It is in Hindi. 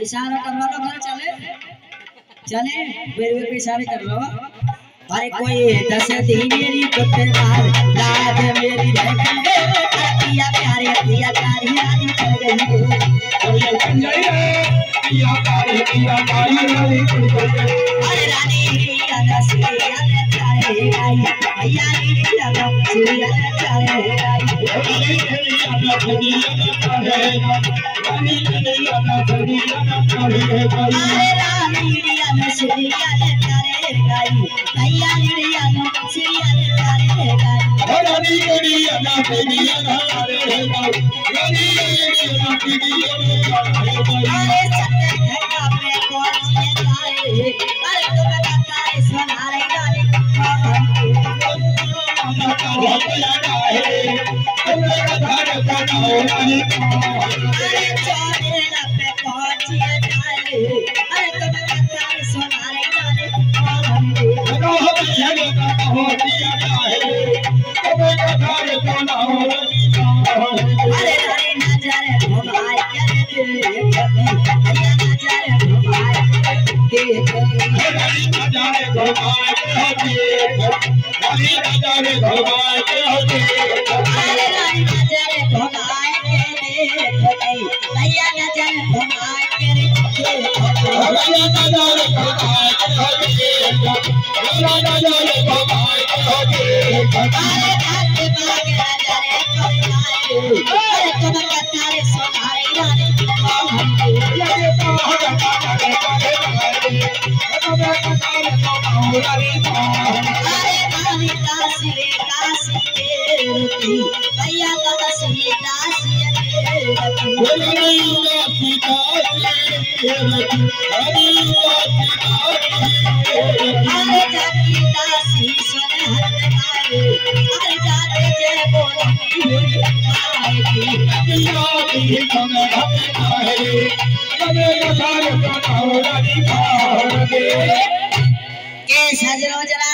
इशारा करवा लो घर चले चले बेर पे इशारे कर लो। अरे कोई 10 दिन मेरी कुत्ते मार लाज मेरी रह गई पिया प्यारे पिया प्यारी रानी चल गई कोई संजय पिया प्यारे पिया प्यारी रानी चल गई। अरे रानी राधा सिया ने प्यारे गाई भैया नी राधा सिया ने प्यारे गाई रानी राधा सिया ने प्यारे रानी राधा सिया ने प्यारे गाई। अरे रानी राधा सिया ने प्यारे गाई भैया नी राधा सिया ने प्यारे गाई रानी राधा सिया ने प्यारे गाई रानी राधा सिया ने प्यारे गाई। अरे सत्य घटा पे कौन सी जाए अरे तुम बता रे सुना रे रानी अरे चोरे ना पे कौन सी जाए अरे तुम बता रे सुना रे अरे रानी नजर घुमाए भैया नजर घुमाए रानी नजर घुमाए अरे रानी नजर घुमाए भैया नजर घुमाए के सजनो जरा